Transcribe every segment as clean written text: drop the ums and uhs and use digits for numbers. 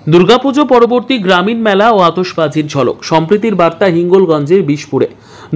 দুর্গাপুজো পরবর্তী গ্রামীণ মেলা ও আতশবাজির ঝলক। সম্প্রীতির বার্তা হিঙ্গলগঞ্জের বিষপুরে।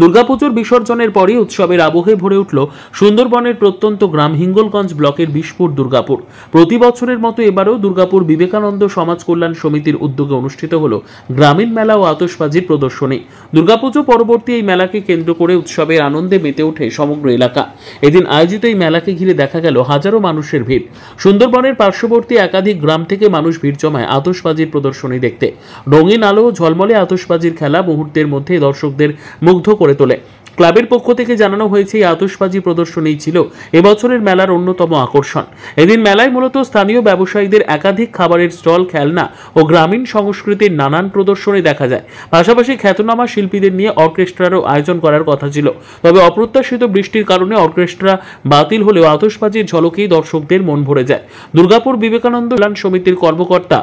দুর্গাপুজোর বিসর্জনের পরই উৎসবের আবহে ভরে উঠল সুন্দরবনের প্রত্যন্ত গ্রাম হিঙ্গলগঞ্জ ব্লকের বিষপুর দুর্গাপুর। প্রতি বছরের মতো এবারও দুর্গাপুর বিবেকানন্দ সমাজ কল্যাণ সমিতির উদ্যোগে অনুষ্ঠিত হল গ্রামীণ মেলা ও আতশবাজির প্রদর্শনী। দুর্গাপুজো পরবর্তী এই মেলাকে কেন্দ্র করে উৎসবের আনন্দে মেতে ওঠে সমগ্র এলাকা। এদিন আয়োজিত এই মেলাকে ঘিরে দেখা গেল হাজারো মানুষের ভিড়। সুন্দরবনের পার্শ্ববর্তী একাধিক গ্রাম থেকে মানুষ ভিড় জমায় আতশবাজির প্রদর্শনী দেখতে। রঙিন আলো ও ঝলমলে আতশবাজির খেলা মুহূর্তের মধ্যে দর্শকদের মুগ্ধ করে তোলে। ক্লাবের পক্ষ থেকে জানানো হয়েছে এই আতশবাজি প্রদর্শনী ছিল এবছরের মেলার অন্যতম আকর্ষণ। এদিন মেলায় মূলত স্থানীয় ব্যবসায়ীদের একাধিক খাবারের স্টল, খেলনা ও গ্রামীণ সংস্কৃতির নানান প্রদর্শনী দেখা যায়। পাশাপাশি খ্যাতনামা শিল্পীদের নিয়ে অর্কেস্ট্রারও আয়োজন করার কথা ছিল, তবে অপ্রত্যাশিত বৃষ্টির কারণে অর্কেস্ট্রা বাতিল হলেও আতশবাজির ঝলকেই দর্শকদের মন ভরে যায়। দুর্গাপুর বিবেকানন্দ কল্যাণ সমিতির কর্মকর্তা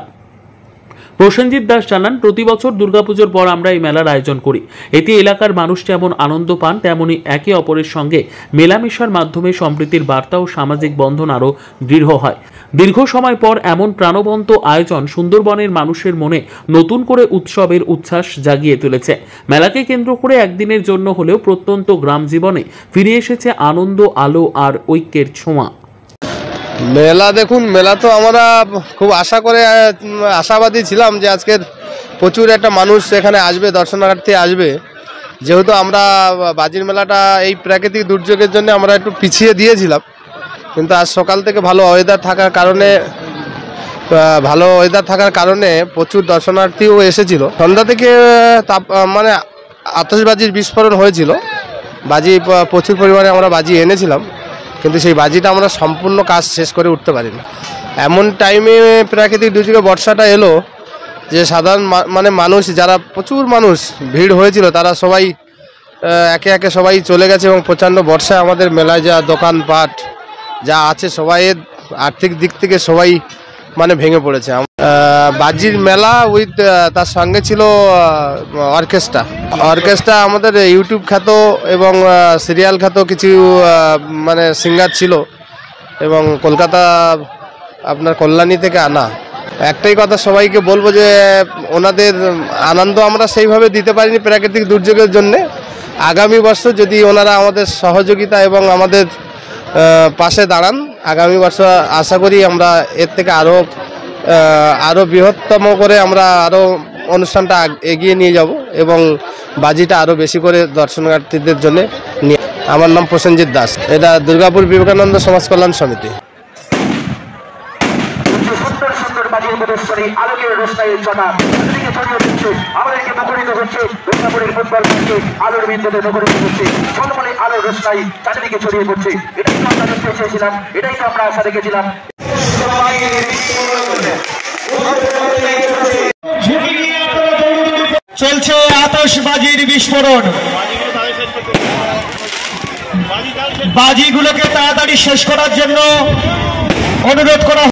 প্রসেনজিৎ দাস জানান, প্রতি বছর দুর্গাপুজোর পর আমরা এই মেলার আয়োজন করি। এতে এলাকার মানুষ যেমন আনন্দ পান, তেমনি একে অপরের সঙ্গে মেলামেশার মাধ্যমে সম্প্রীতির বার্তা ও সামাজিক বন্ধন আরও দৃঢ় হয়। দীর্ঘ সময় পর এমন প্রাণবন্ত আয়োজন সুন্দরবনের মানুষের মনে নতুন করে উৎসবের উচ্ছ্বাস জাগিয়ে তুলেছে। মেলাকে কেন্দ্র করে একদিনের জন্য হলেও প্রত্যন্ত গ্রাম জীবনে ফিরে এসেছে আনন্দ, আলো আর ঐক্যের ছোঁয়া। মেলা দেখুন, মেলা তো আমরা খুব আশাবাদী ছিলাম যে আজকের প্রচুর একটা মানুষ এখানে আসবে, দর্শনার্থী আসবে। যেহেতু আমরা বাজির মেলাটা এই প্রাকৃতিক দুর্যোগের জন্য আমরা একটু পিছিয়ে দিয়েছিলাম, কিন্তু আজ সকাল থেকে ভালো ওয়েদার থাকার কারণে প্রচুর দর্শনার্থীও এসেছিল। সন্ধ্যা থেকে আতশবাজির বিস্ফোরণ হয়েছিল। বাজি প্রচুর পরিমাণে আমরা বাজি এনেছিলাম, কিন্তু সেই বাজিটা আমরা সম্পূর্ণ কাজ শেষ করে উঠতে পারিনি। এমন টাইমে প্রাকৃতিক দুর্যোগে বর্ষাটা এলো যে সাধারণ মানুষ, যারা প্রচুর মানুষ ভিড় হয়েছিল, তারা সবাই একে একে সবাই চলে গেছে এবং প্রচণ্ড বর্ষায় আমাদের মেলায় যা দোকানপাট যা আছে সবাই আর্থিক দিক থেকে সবাই ভেঙে পড়েছে। বাজির মেলা উইথ তার সঙ্গে ছিল অর্কেস্ট্রা। আমাদের ইউটিউব খ্যাত এবং সিরিয়াল খ্যাত কিছু সিঙ্গার ছিল এবং কলকাতা আপনার কল্যাণী থেকে আনা। একটাই কথা সবাইকে বলবো যে ওনাদের আনন্দ আমরা সেইভাবে দিতে পারিনি প্রাকৃতিক দুর্যোগের জন্যে। আগামী বছর যদি ওনারা আমাদের সহযোগিতা এবং আমাদের পাশে দাঁড়ান, আগামী বছর আশা করি আমরা এর থেকে আরও বৃহত্তম করে আমরা আরও অনুষ্ঠানটা এগিয়ে নিয়ে যাব এবং বাজিটা আরও বেশি করে দর্শনার্থীদের জন্য নিয়ে। আমার নাম প্রসেনজিৎ দাস, এটা দুর্গাপুর বিবেকানন্দ সমাজ কল্যাণ সমিতি। চলছে আতশবাজির বিস্ফোরণ। বাজিগুলোকে তাড়াতাড়ি শেষ করার জন্য অনুরোধ করা